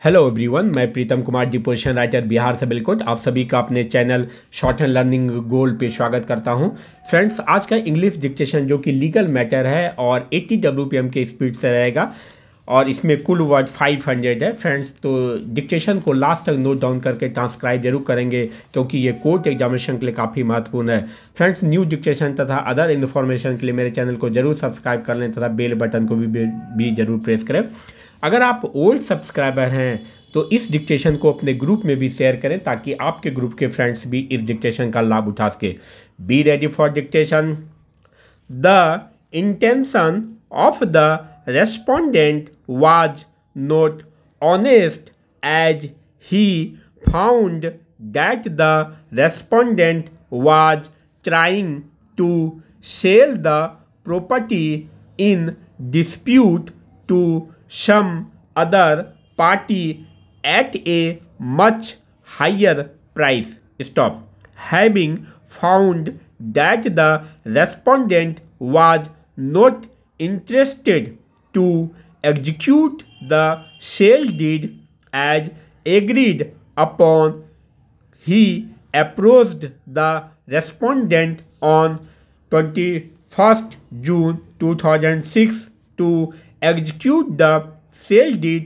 Hello everyone, मैं Pritam Kumar ji, position writer, Bihar से बिल्कुल आप सभी का अपने channel short and learning gold पे स्वागत करता हूं। फ्रेंड्स, आज का इंग्लिश डिक्टेशन जो कि लीगल मैटर है और 80 WPM के स्पीड से रहेगा और इसमें कुल वर्ड 500 है। फ्रेंड्स, तो डिक्टेशन को लास्ट तक नोट डाउन करके ट्रांसक्राइब जरूर करेंगे क्योंकि ये कोर्ट एग्जामिनेशन के लिए काफ़ी महत्वपूर्ण है। फ्रेंड्स, न्यू डिक्टेशन तथा अदर इन्फॉर्मेशन के लिए मेरे चैनल को जरूर सब्सक्राइब कर लें तथा बेल बटन को भी जरूर प्रेस करें। अगर आप ओल्ड सब्सक्राइबर हैं तो इस डिक्टेशन को अपने ग्रुप में भी शेयर करें ताकि आपके ग्रुप के फ्रेंड्स भी इस डिक्टेशन का लाभ उठा सके। Be ready for dictation. The intention of the respondent was not honest as he found that the respondent was trying to sell the property in dispute to some other party at a much higher price. Stop. Having found that the respondent was not interested to execute the sale deed as agreed upon, he approached the respondent on 21st June 2006 to execute the sale deed,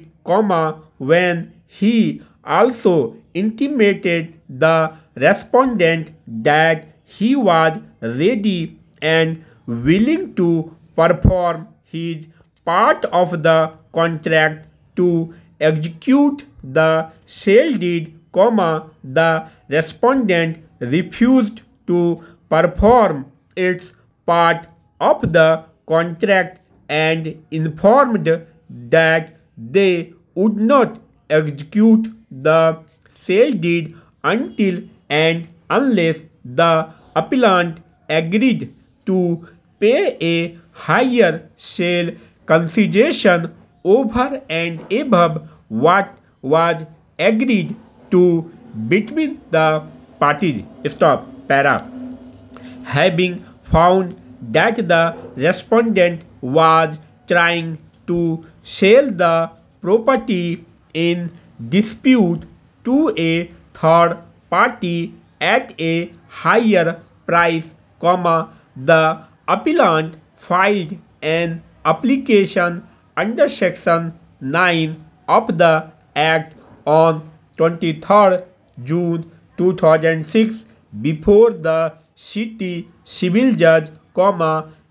when he also intimated the respondent that he was ready and willing to perform his part of the contract to execute the sale deed, the respondent refused to perform its part of the contract and informed that they would not execute the sale deed until and unless the appellant agreed to pay a higher sale consideration over and above what was agreed to between the parties. Stop. Para. Having found that the respondent was trying to sell the property in dispute to a third party at a higher price, the appellant filed an application under Section 9 of the Act on 23rd June 2006 before the City Civil Judge,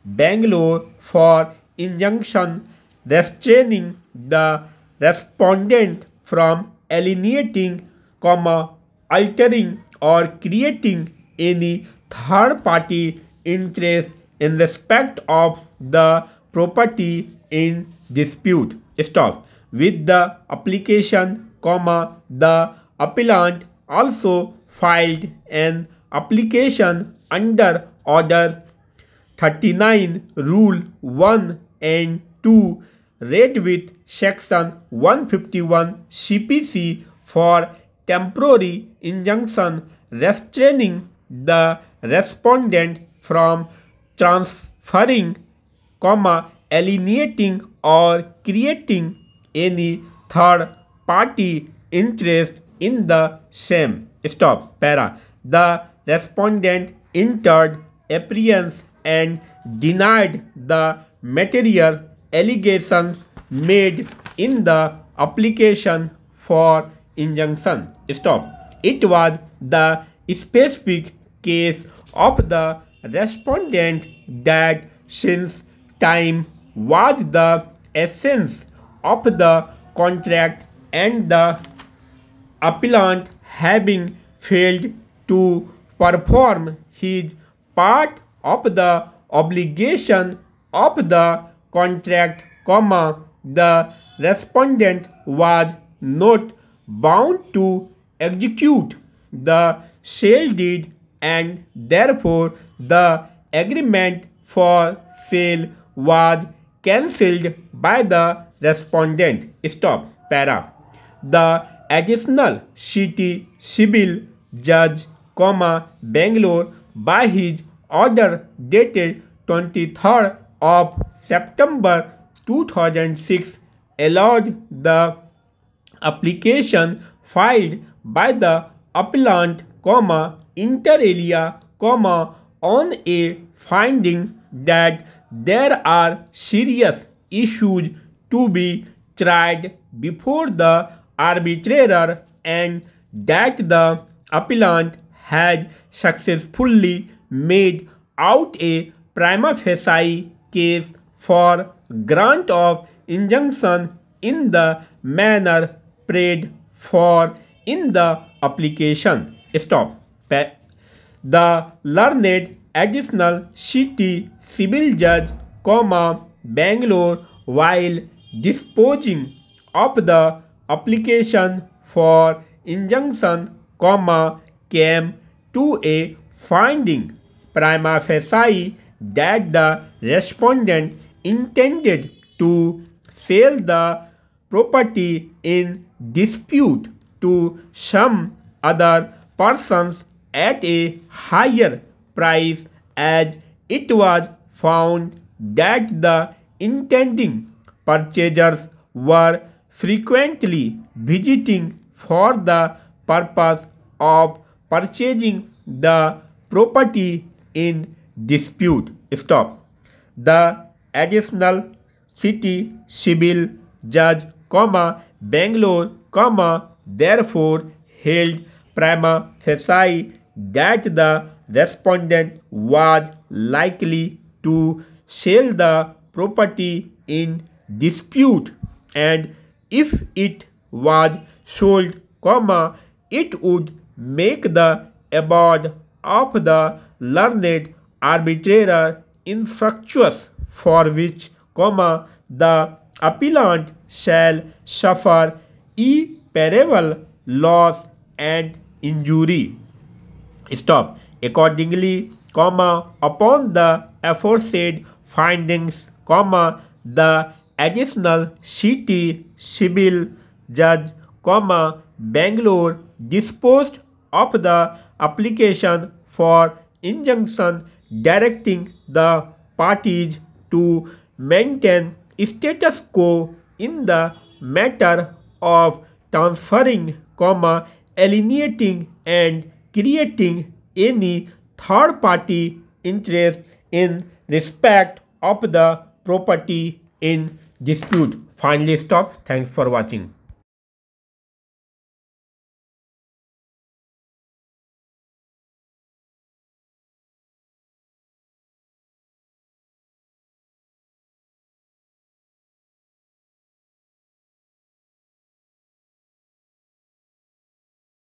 Bangalore for injunction restraining the respondent from alienating, altering or creating any third party interest in respect of the property in dispute. Stop. With the application, the appellant also filed an application under Order 39, Rule 1 and 2, read with Section 151 CPC for temporary injunction restraining the respondent from transferring, alienating or creating any third party interest in the same. Stop. Para. The respondent entered appearance and denied the material allegations made in the application for injunction. Stop. It was the specific case of the respondent that, since time was the essence of the contract and the appellant having failed to perform his part of the obligation of the contract, the respondent was not bound to execute the sale deed and therefore the agreement for sale was cancelled by the respondent. Stop. Para. The additional City Civil Judge, Bangalore, by his order dated 23rd of September 2006, allowed the application filed by the appellant, inter alia, on a finding that there are serious issues to be tried before the arbitrator and that the appellant has successfully made out a prima facie case for grant of injunction in the manner prayed for in the application. Stop. The learned additional city civil judge, Bangalore, while disposing of the application for injunction, came to a finding prima facie that the respondent intended to sell the property in dispute to some other persons at a higher price, as it was found that the intending purchasers were frequently visiting for the purpose of purchasing the property in dispute. Stop. The additional city civil judge, Bangalore, therefore held prima facie that the respondent was likely to sell the property in dispute, and if it was sold, it would make the award of the learned arbitrator infructuous, for which, the appellant shall suffer irreparable loss and injury. Stop. Accordingly, upon the aforesaid findings, the additional city civil judge, Bangalore, disposed of the application for injunction, directing the parties to maintain status quo in the matter of transferring, alienating and creating any third-party interest in respect of the property in dispute. Finally, stop. Thanks for watching.